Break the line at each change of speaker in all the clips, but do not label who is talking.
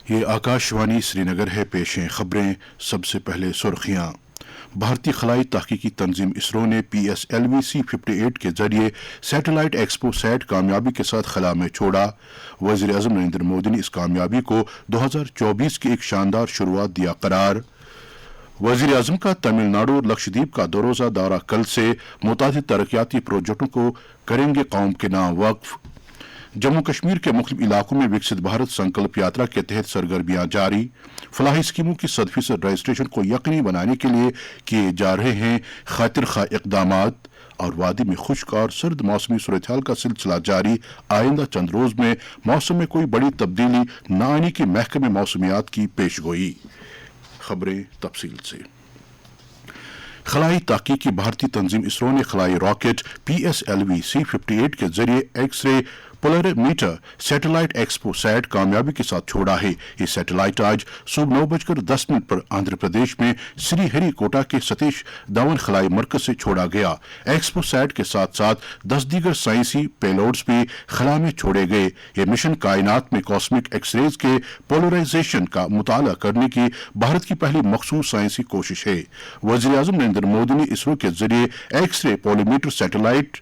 یہ आकाशवाणी श्रीनगर है। पेश हैं खबरें। सबसे पहले सुर्खियां। भारतीय खलाई तहकीकी तंजीम इसरो ने PSLV-C58 के जरिए सैटेलाइट एक्सपो सैट कामयाबी के साथ खला में छोड़ा। वज़ीर आज़म नरेंद्र मोदी ने इस कामयाबी को 2024 की एक शानदार शुरुआत दिया करार। वज़ीर आज़म का तमिलनाडु और लक्षद्वीप का दो-रोज़ा दौरा कल से मुतादिद तरक्याती प्रोजेक्टों को करेंगे कौम के नाम वक्फ। जम्मू कश्मीर के मुख्तलिफ इलाकों में विकसित भारत संकल्प यात्रा के तहत सरगर्मियां जारी। फलाही स्कीमों की 100% रजिस्ट्रेशन को यकीनी बनाने के लिए किए जा रहे हैं खातिर खा इक़दामात। और वादी में खुश्क और सर्द मौसमी सूरत-ए-हाल का सिलसिला जारी। आइंदा चंद रोज में मौसम में कोई बड़ी तब्दीली न आने की महकमे मौसमियात की पेशगोई। खबरें तफसील से। खलाई तहकीकी भारतीय तंजीम इसरो ने खलाई रॉकेट PSLV-C58 के जरिए एक्स-रे पोलरोमीटर सैटेलाइट एक्सपो सैट कामयाबी के साथ छोड़ा है। ये सैटेलाइट आज सुबह 9:10 पर आंध्र प्रदेश में श्रीहरिकोटा के सतीश धवन खलाई मरकज से छोड़ा गया। एक्सपो सैट के साथ साथ 10 दीगर साइंसी पेलोड्स भी खला में छोड़े गए। ये मिशन कायनात में कॉस्मिक एक्सरेज के पोलराइजेशन का मुताला करने की भारत की पहली मखसूस साइंसी कोशिश है। वज़ीर आज़म नरेंद्र मोदी ने इसरो के जरिए एक्स-रे पोलोमीटर सैटेलाइट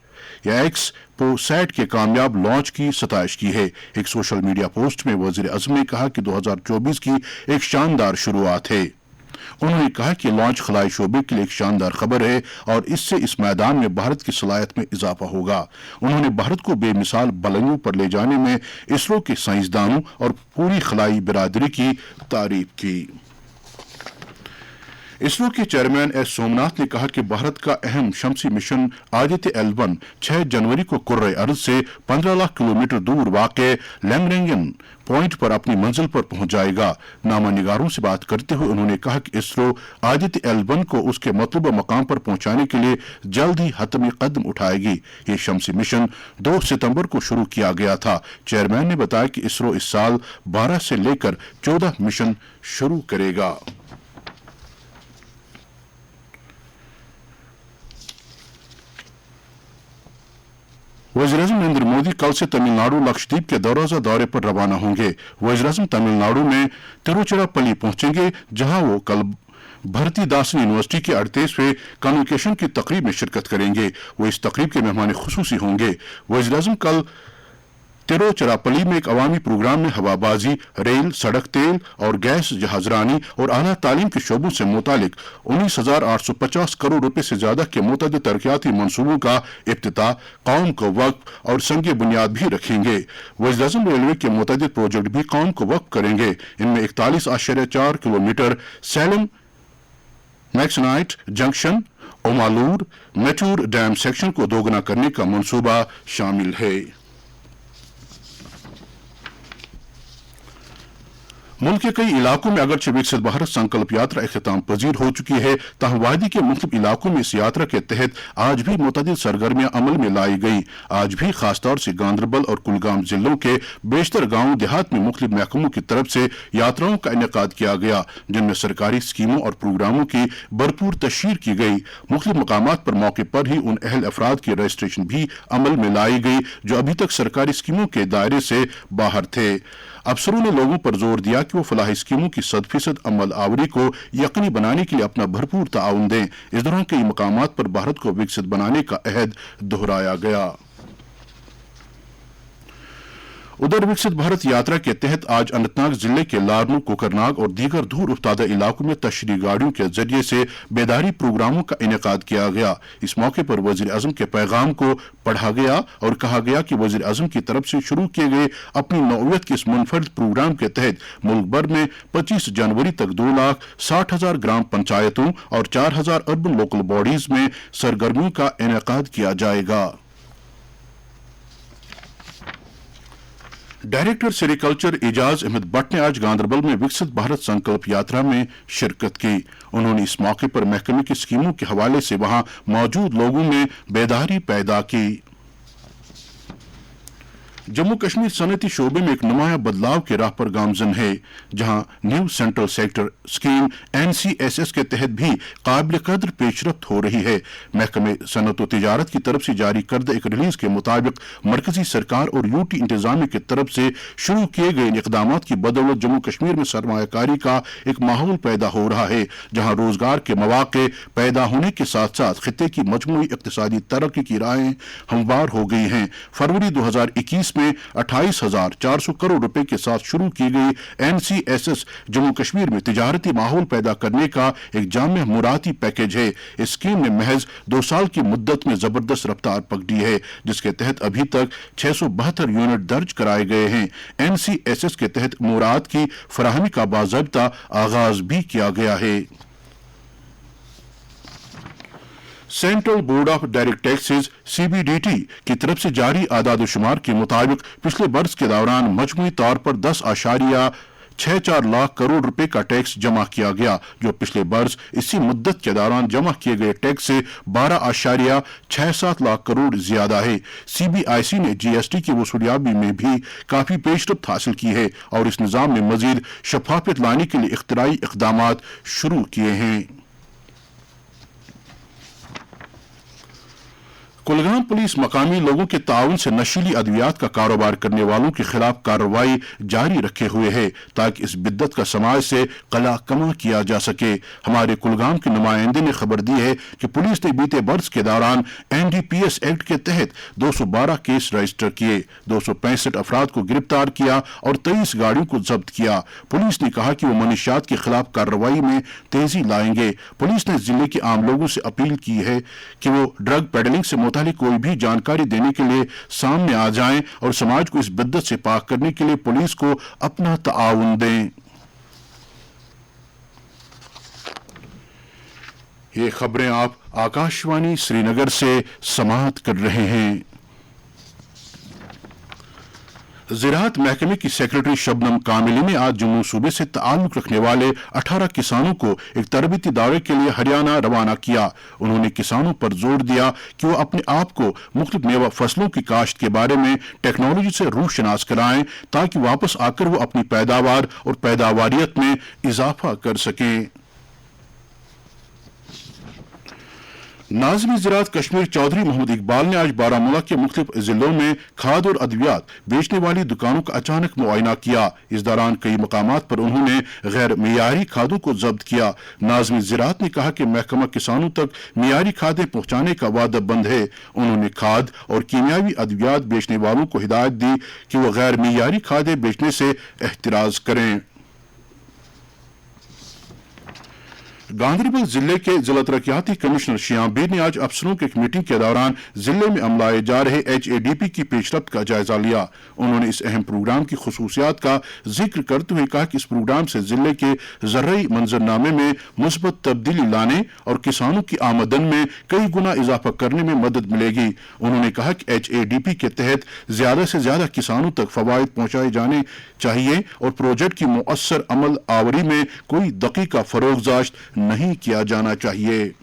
या एक्सपोसैट के कामयाब लॉन्च की सताइश की है। एक सोशल मीडिया पोस्ट में वज़ीर आज़म ने कहा कि 2024 की एक शानदार शुरुआत है। उन्होंने कहा कि लॉन्च खलाई शोबे के लिए एक शानदार खबर है और इससे इस मैदान में भारत की सलाहियत में इजाफा होगा। उन्होंने भारत को बेमिसाल बुलंदियों पर ले जाने में इसरो के साइंसदानों और पूरी खलाई बिरादरी की तारीफ की। इसरो के चेयरमैन एस सोमनाथ ने कहा कि भारत का अहम शमसी मिशन आदित्य L1 6 जनवरी को कुर्रे अर्ज से 15 लाख किलोमीटर दूर वाक़े लैंगरेंगन पॉइंट पर अपनी मंजिल पर पहुंच जाएगा। नामानिगारों से बात करते हुए उन्होंने कहा कि इसरो आदित्य L1 को उसके मतलूबा मकाम पर पहुंचाने के लिए जल्द ही हतमी कदम उठाएगी। ये शमसी मिशन 2 सितंबर को शुरू किया गया था। चेयरमैन ने बताया कि इसरो इस साल 12 से लेकर 14 मिशन शुरू करेगा। वज़ीर-ए-आज़म नरेंद्र मोदी कल से तमिलनाडु लक्षद्वीप के दो-रोज़ा दौरे पर रवाना होंगे। वज़ीर-ए-आज़म तमिलनाडु में तिरुचिरापल्ली पहुंचेंगे, जहां वो कल भारतीदासन यूनिवर्सिटी के 38वें कन्वोकेशन की तकरीब में शिरकत करेंगे। वो इस तकरीब के मेहमान खुसूसी होंगे। वज़ीर-ए-आज़म कल तिरुचिरापल्ली में एक अवामी प्रोग्राम में हवाबाजी, रेल, सड़क, तेल और गैस जहाजरानी और आला तालीम के शोबों से मुतालिक 19,850 करोड़ रुपए से ज्यादा के मुतअद्दिद तरक्याती मंसूबों का इफ्तिताह, कौम को वक्फ और संग बुनियाद भी रखेंगे। वज़ीर-ए-आज़म रेलवे के मुतअद्दिद प्रोजेक्ट भी कौम को वक्फ करेंगे। इनमें 41.4 kilometre Salem Magnesite junction Omalur Mettur dam section को दोगुना करने का मंसूबा शामिल है। मुल्क के कई इलाकों में अगरचे विकसित भारत संकल्प यात्रा इख्तिताम पजीर हो चुकी है, ताहम वादी के मुख्तलिफ इलाकों में इस यात्रा के तहत आज भी मुतअद्दिद सरगर्मियां अमल में लाई गई। आज भी खासतौर से गांदरबल और कुलगाम जिलों के बेशतर गांव देहात में मुख्तलिफ महकमों की तरफ से यात्राओं का इनेकाद किया गया, जिनमें सरकारी स्कीमों और प्रोग्रामों की भरपूर तशहीर की गई। मुख्तलिफ मकामात पर मौके पर ही उन अहल अफराद की रजिस्ट्रेशन भी अमल में लाई गई जो अभी तक सरकारी स्कीमों के दायरे से बाहर थे। अफसरों ने लोगों पर जोर दिया कि वो फलाही स्कीमों की 100% अमल आवरी को यकीनी बनाने के लिए अपना भरपूर ताउन दें। इस दौरान कई मकामात पर भारत को विकसित बनाने का अहद दोहराया गया। उधर विकसित भारत यात्रा के तहत आज अनंतनाग जिले के लारनू, कोकरनाग और दीगर दूर उफ्तादा इलाकों में तशरीह गाड़ियों के जरिए से बेदारी प्रोग्रामों का इनेकाद किया गया। इस मौके पर वज़ीर आज़म के पैगाम को पढ़ा गया और कहा गया कि वज़ीर आज़म की तरफ से शुरू किए गए अपनी नौयत के इस मुनफरद प्रोग्राम के तहत मुल्क भर में 25 जनवरी तक 2,60,000 ग्राम पंचायतों और 4,000 अर्बन लोकल बॉडीज में सरगर्मियों का इनेकाद किया जाएगा। डायरेक्टर सेरिकल्चर एजाज अहमद भट्ट ने आज गांदरबल में विकसित भारत संकल्प यात्रा में शिरकत की। उन्होंने इस मौके पर महकमे की स्कीमों के हवाले से वहां मौजूद लोगों में बेदारी पैदा की। जम्मू कश्मीर सनती शोबे में एक नुमाया बदलाव के राह पर गामजन है, जहां new central sector scheme NCSS के तहत भी काबिल कदर पेशरफ्त हो रही है। महकमे सनत व तिजारत की तरफ से जारी करदा एक रिलीज के मुताबिक मरकजी सरकार और यूटी इंतजामिया की तरफ से शुरू किए गए इन इकदाम की बदौलत जम्मू कश्मीर में सरमायाकारी का एक माहौल पैदा हो रहा है, जहां रोजगार के मौके पैदा होने के साथ साथ खित्ते की मजमूई इक्तिसादी तरक्की की राहें हमवार हो गई हैं। फरवरी 2021 में 28,400 करोड़ रुपए के साथ शुरू की गई NCSS जम्मू कश्मीर में तिजारती माहौल पैदा करने का एक जामिया मुरादी पैकेज है। इस स्कीम ने महज 2 साल की मुद्दत में जबरदस्त रफ्तार पकड़ी है, जिसके तहत अभी तक 672 यूनिट दर्ज कराए गए हैं। NCSS के तहत मुराद की फराहमी का बाज़ाब्ता आगाज भी किया गया है। Central board of direct taxes CBDT की तरफ से जारी आदाद-ओ-शुमार के मुताबिक पिछले बरस के दौरान मजमूई तौर पर 10.64 लाख करोड़ रुपए का टैक्स जमा किया गया, जो पिछले बरस इसी मुद्दत के दौरान जमा किए गए टैक्स से 12.67 लाख करोड़ ज्यादा है। CBIC ने GST की वसूलियाबी में भी काफी पेशरफ्त हासिल की है और इस निजाम में मजीद शफाफियत लाने के लिए इख्तिराई इक़दामात शुरू किए हैं। कुलगाम पुलिस मकामी लोगों के ताउन से नशीली अद्वियात का कारोबार करने वालों के खिलाफ कार्रवाई जारी रखे हुए है, ताकि इस बिद्दत का समाज से कला कमा किया जा सके। हमारे कुलगाम के नुमाइंदे ने खबर दी है कि पुलिस ने बीते बरस के दौरान NDPS एक्ट के तहत 212 केस रजिस्टर किए, 265 अफराद को गिरफ्तार किया और 23 गाड़ियों को जब्त किया। पुलिस ने कहा कि वो मनीशियात के खिलाफ कार्रवाई में तेजी लाएंगे। पुलिस ने जिले के आम लोगों से अपील की है कि वो ड्रग पेडलिंग से कोई भी जानकारी देने के लिए सामने आ जाएं और समाज को इस बिद्दत से पाक करने के लिए पुलिस को अपना ताउन दें। ये खबरें आप आकाशवाणी श्रीनगर से समाअत कर रहे हैं। ज़राअत महकमे की सेक्रेटरी शबनम कामिली ने आज जम्मू सूबे से ताल्लुक रखने वाले 18 किसानों को एक तरबीती दौरे के लिए हरियाणा रवाना किया। उन्होंने किसानों पर जोर दिया कि वो अपने आप को मुख्तलिफ मेवा फसलों की काश्त के बारे में टेक्नोलॉजी से रूशनास कराएं, ताकि वापस आकर वो अपनी पैदावार और पैदावारियत में इजाफा कर सकें। नाज़िम ज़राअत कश्मीर चौधरी मोहम्मद इकबाल ने आज बारामूला के मुख्तलिफ जिलों में खाद और अद्वियात बेचने वाली दुकानों का अचानक मुआयना किया। इस दौरान कई मकामात पर उन्होंने गैर मियारी खादों को जब्त किया। नाज़िम ज़राअत ने कहा कि महकमा किसानों तक मियारी खादें पहुंचाने का वादा बंद है। उन्होंने खाद और कीमियावी अद्वियात बेचने वालों को हिदायत दी कि वह गैर मियारी खादें बेचने से एहतिराज करें। गांदरबल जिले के जिला तरक्याती कमिश्नर श्यामबीर ने आज अफसरों की एक मीटिंग के दौरान जिले में अमलाए जा रहे HADP की पेशरफ्त का जायजा लिया। उन्होंने इस अहम प्रोग्राम की खुसूसियात का जिक्र करते हुए कहा कि इस प्रोग्राम से जिले के ज़रई मंजरनामे में मुस्बत तब्दीली लाने और किसानों की आमदन में कई गुना इजाफा करने में मदद मिलेगी। उन्होंने कहा कि HADP के तहत ज्यादा से ज्यादा किसानों तक फवायद पहुंचाए जाने चाहिए और प्रोजेक्ट की मुअस्सर अमल आवरी में कोई दकीका फरोगजाश्त नहीं किया जाना चाहिए।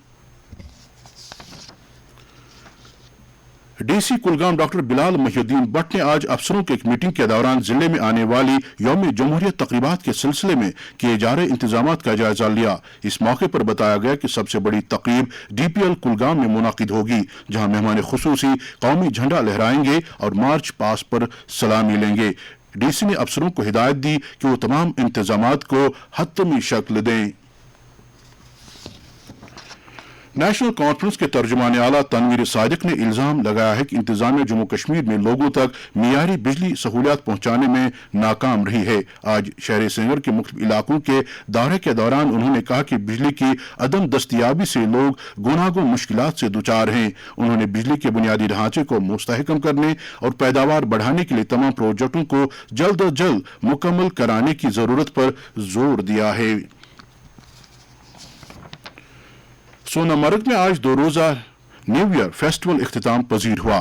DC कुलगाम डॉक्टर बिलाल मुहिउद्दीन भट्ट ने आज अफसरों की एक मीटिंग के दौरान जिले में आने वाली यौम जमहूरियत तकरीबात के सिलसिले में किए जा रहे इंतजामात का जायजा लिया। इस मौके पर बताया गया कि सबसे बड़ी तकरीब DPL कुलगाम में मुनाकिद होगी, जहां मेहमान खुसूसी कौमी झंडा लहराएंगे और मार्च पास पर सलामी लेंगे। DC ने अफसरों को हिदायत दी कि वो तमाम इंतजामात को हतमी शक्ल दें। नेशनल कॉन्फ्रेंस के तर्जुमान आला तनवीर सादिक ने इल्जाम लगाया है कि इंतजामिया जम्मू कश्मीर में लोगों तक मियारी बिजली सहूलियात पहुंचाने में नाकाम रही है। आज शहर श्रीनगर के मुख्तलिफ इलाकों के दौरे के दौरान उन्होंने कहा कि बिजली की अदम दस्तयाबी से लोग गुनागो मुश्किलात से दुचार हैं। उन्होंने बिजली के बुनियादी ढांचे को मुस्तहकम करने और पैदावार बढ़ाने के लिए तमाम प्रोजेक्टों को जल्द अज जल्द मुकम्मल कराने की जरूरत पर जोर दिया है। सोनामर्ग में आज 2 रोजा न्यू ईयर फेस्टिवल इख्तिताम पजीर हुआ।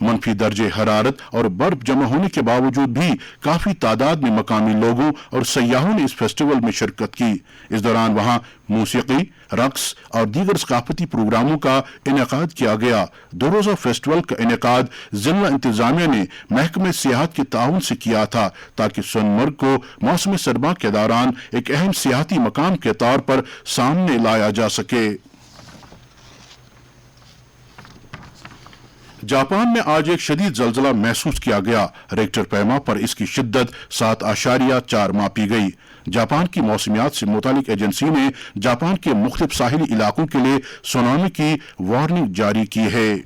منفी दर्जे हरारत और बर्फ जमा होने के बावजूद भी काफी तादाद में मकामी लोगों और सयाहों ने इस फेस्टिवल में शिरकत की। इस दौरान वहां मूसीकी, रक्स और दीगर सकाफती प्रोग्रामों का इनेकाद किया गया। 2 रोजा फेस्टिवल का इनेकाद जिला इंतजामिया ने महकमे सियाहत के ताउन से किया था ताकि सोनमर्ग को मौसम सरमा के दौरान एक अहम सियाहती मकाम के तौर पर सामने लाया जा सके। जापान में आज एक शदीद जलजला महसूस किया गया। रेक्टर पैमा पर इसकी शिद्दत 7.4 मापी गई। जापान की मौसमियात से मुतालिक एजेंसी ने जापान के मुख्तलिफ साहिली इलाकों के लिए सुनामी की वार्निंग जारी की है।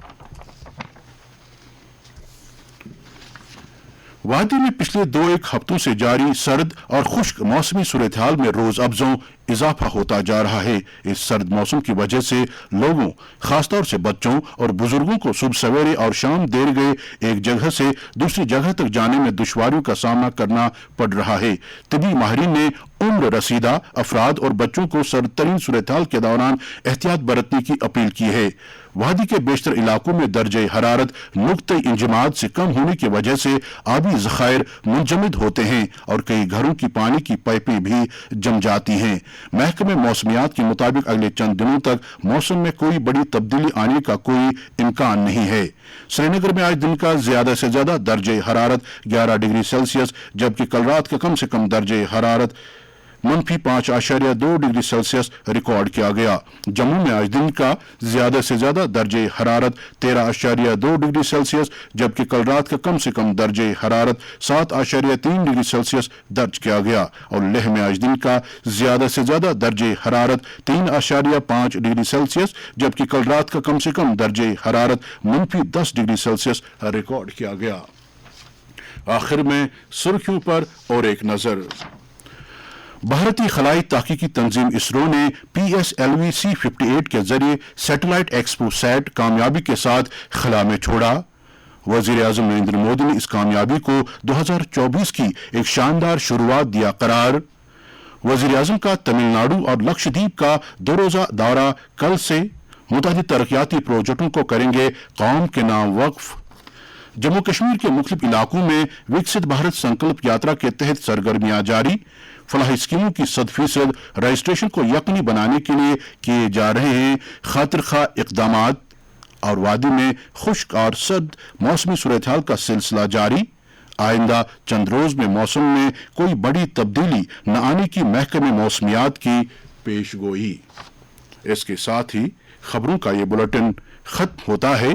वादी में पिछले 2-1 हफ्तों से जारी सर्द और खुश्क मौसमी सूरत हाल में रोज अफजों इजाफा होता जा रहा है। इस सर्द मौसम की वजह से लोगों, खासतौर से बच्चों और बुजुर्गों को सुबह सवेरे और शाम देर गए एक जगह से दूसरी जगह तक जाने में दुश्वारियों का सामना करना पड़ रहा है। तबी माहिरीन ने उम्र रसीदा अफराद और बच्चों को सर्द तरीन सूरत हाल के दौरान एहतियात बरतने की अपील की है। वादी के बेशतर इलाकों में दर्जे हरारत नुक्ते इंजमाद से कम होने की वजह से आबी ज़खायर मुंजमद होते हैं और कई घरों की पानी की पाइपें भी जम जाती हैं। महकमे मौसमियात के मुताबिक अगले चंद दिनों तक मौसम में कोई बड़ी तब्दीली आने का कोई इम्कान नहीं है। श्रीनगर में आज दिन का ज्यादा से ज्यादा दर्जे हरारत 11 डिग्री सेल्सियस जबकि कल रात का कम से कम दर्जे हरारत -5.2 डिग्री सेल्सियस रिकॉर्ड किया गया। जम्मू में आज दिन का ज्यादा से ज्यादा दर्जे हरारत 13.2 डिग्री सेल्सियस जबकि कल रात का कम से कम दर्जे हरारत 7.3 डिग्री सेल्सियस दर्ज किया गया और लेह में आज दिन का ज्यादा से ज्यादा दर्जे हरारत 3.5 डिग्री सेल्सियस जबकि कल रात का कम से कम दर्जे हरारत -10 डिग्री सेल्सियस रिकॉर्ड किया गया। आखिर में सुर्खियों पर और एक नजर। भारतीय खलाई तहकीकी तंजीम इसरो ने PSLV C-58 के जरिए सैटेलाइट एक्सपो सैट कामयाबी के साथ खला में छोड़ा। वजीर आजम नरेंद्र मोदी ने इस कामयाबी को 2024 की एक शानदार शुरुआत दिया करार। वजीर आजम का तमिलनाडु और लक्षद्वीप का 2 रोजा दौरा कल से। मुतअद्दिद तरक्याती प्रोजेक्टों को करेंगे कौम के नाम वक्फ। जम्मू कश्मीर के मुख्तलिफ इलाकों में विकसित भारत संकल्प यात्रा के तहत सरगर्मियां जारी। फलाही स्कीमों की 100% रजिस्ट्रेशन को यकीनी बनाने के लिए किए जा रहे हैं खातिर खा इकदामात। और वादी में खुश्क और सर्द मौसमी सूरत हाल का सिलसिला जारी। आइंदा चंद रोज में मौसम में कोई बड़ी तब्दीली न आने की महकमे मौसमियात की पेशगोई। इसके साथ ही खबरों का ये बुलेटिन खत्म होता है।